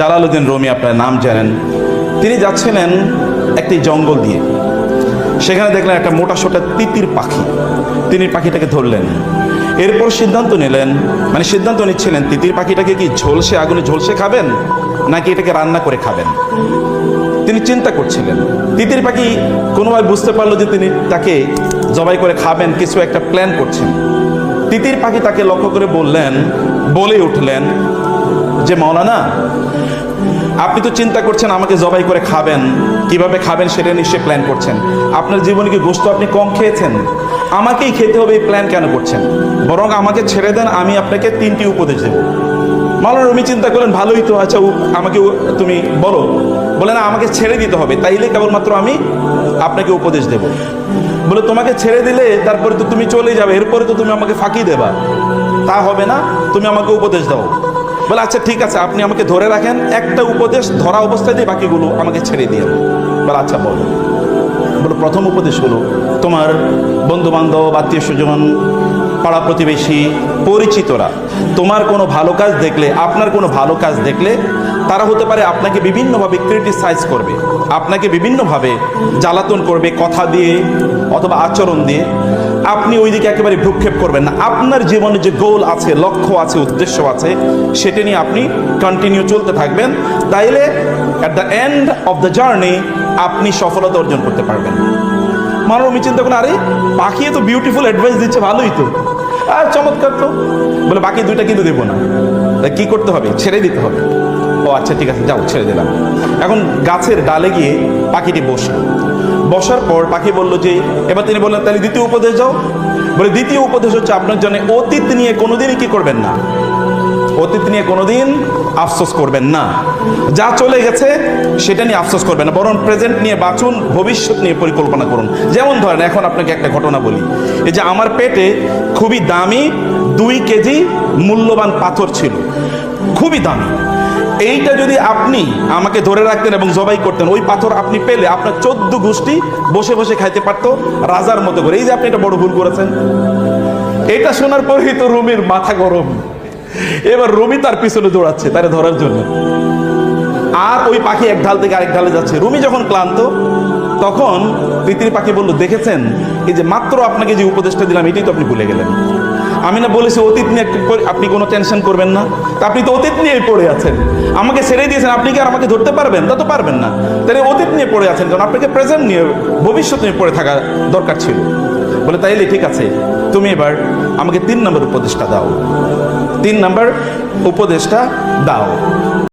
Jalaluddin Rumi, আপনার নাম জানেন। তিনি যাচ্ছিলেন একটি জঙ্গল দিয়ে, সেখানে দেখলেন একটা মোটা সোটা তিতির পাখি। তিনি পাখিটাকে ধরলেন, এরপর সিদ্ধান্ত নিলেন, মানে সিদ্ধান্ত নিচ্ছিলেন তিতির পাখিটাকে কি ঝলসে, আগুনে ঝলসে খাবেন নাকি এটাকে রান্না করে খাবেন। তিনি চিন্তা করছিলেন। তিতির পাখি কোনোভাবে বুঝতে পারলো যে তিনি তাকে জবাই করে খাবেন, কিছু একটা প্ল্যান করছেন। তিতির পাখি তাকে লক্ষ্য করে বলে উঠলেন যে মাওলানা, আপনি তো চিন্তা করছেন আমাকে জবাই করে খাবেন, কিভাবে খাবেন সেটা নিশ্চয়ই প্ল্যান করছেন। আপনার জীবনে কি গোশত আপনি কম খেয়েছেন? আমাকেই খেতে হবে এই প্ল্যান কেন করছেন? বরং আমাকে ছেড়ে দেন, আমি আপনাকে 3টি উপদেশ দেব। মাওলানা রুমি চিন্তা করলেন, ভালোই তো, আচ্ছা আমাকে তুমি বলো। বলে না, আমাকে ছেড়ে দিতে হবে, তাইলে কেবলমাত্র আমি আপনাকে উপদেশ দেব। বলে তোমাকে ছেড়ে দিলে তারপরে তো তুমি চলে যাবে, এরপরে তো তুমি আমাকে ফাঁকি দেবা, তা হবে না, তুমি আমাকে উপদেশ দাও। বলে আচ্ছা ঠিক আছে, আপনি আমাকে ধরে রাখেন, একটা উপদেশ ধরা অবস্থায় দিয়ে বাকিগুলো আমাকে ছেড়ে দিয়ে। বলে আচ্ছা বলো। বলে প্রথম উপদেশ হলো, তোমার বন্ধু বান্ধব, আত্মীয় স্বজন, পাড়া প্রতিবেশী, পরিচিতরা তোমার কোনো ভালো কাজ দেখলে, আপনার কোনো ভালো কাজ দেখলে তারা হতে পারে আপনাকে বিভিন্নভাবে ক্রিটিসাইজ করবে, আপনাকে বিভিন্নভাবে জ্বালাতন করবে, কথা দিয়ে অথবা আচরণ দিয়ে। আপনি ওই দিকে একেবারে ভ্রুক্ষেপ করবেন না। আপনার জীবনে যে গোল আছে, লক্ষ্য আছে, উদ্দেশ্য আছে, সেটা নিয়ে আপনি কন্টিনিউ চলতে থাকবেন। তাইলে at the end of the journey আপনি সফলতা অর্জন করতে পারবেন। মানুষ আমি চিন্তা করেন, আরে পাখি তো বিউটিফুল অ্যাডভাইস দিচ্ছে, ভালোই তো, আর চমৎকার তো। বলে বাকি 2টা কিন্তু দেবো না। কি করতে হবে? ছেড়ে দিতে হবে। ও আচ্ছা ঠিক আছে, যাও ছেড়ে দিলাম। এখন গাছের ডালে গিয়ে পাখিটি বসলো। বসার পর পাখি বলল যে, এবার তিনি বললেন তাহলে দ্বিতীয় উপদেশ যাও। বলে দ্বিতীয় উপদেশ হচ্ছে, আপনার জন্য অতীত নিয়ে কোনোদিনই কি করবেন না, অতীত নিয়ে কোনোদিন আফসোস করবেন না। যা চলে গেছে সেটা নিয়ে আফসোস করবেন না, বরং প্রেজেন্ট নিয়ে বাঁচুন, ভবিষ্যৎ নিয়ে পরিকল্পনা করুন। যেমন ধরেন, এখন আপনাকে একটা ঘটনা বলি। এই যে আমার পেটে খুবই দামি 2 কেজি মূল্যবান পাথর ছিল, খুবই দামি। এইটা যদি আপনি আমাকে ধরে রাখতেন এবং জবাই করতেন, ওই পাথর আপনি পেলে আপনার 14 গোষ্ঠী বসে বসে খাইতে পারতো রাজার মতো করে। এই যে আপনি এটা বড় ভুল করেছেন। এটা শোনার পরেই তো রুমির মাথা গরম। এবার রুমি তার পিছনে দৌড়াচ্ছে তারে ধরার জন্য, আর ওই পাখি এক ঢাল থেকে আরেক ঢালে যাচ্ছে। রুমি যখন ক্লান্ত, তখন তিতির পাখি বলল, দেখেছেন এই যে মাত্র আপনাকে যে উপদেশটা দিলাম, এটাই তো আপনি ভুলে গেলেন। আমি না বলেছি অতীত নিয়ে আপনি কোনো টেনশন করবেন না? তা আপনি তো অতীত নিয়েই পড়ে আছেন, আমাকে ছেড়ে দিয়েছেন, আপনি কি আর আমাকে ধরতে পারবেন? তা তো পারবেন না। তাহলে অতীত নিয়ে পড়ে আছেন, কারণ আপনাকে প্রেজেন্ট নিয়ে, ভবিষ্যৎ নিয়ে পড়ে থাকা দরকার ছিল। বলে তাইলে ঠিক আছে, তুমি এবার আমাকে 3 নম্বর উপদেশটা দাও, 3 নম্বর উপদেশটা দাও।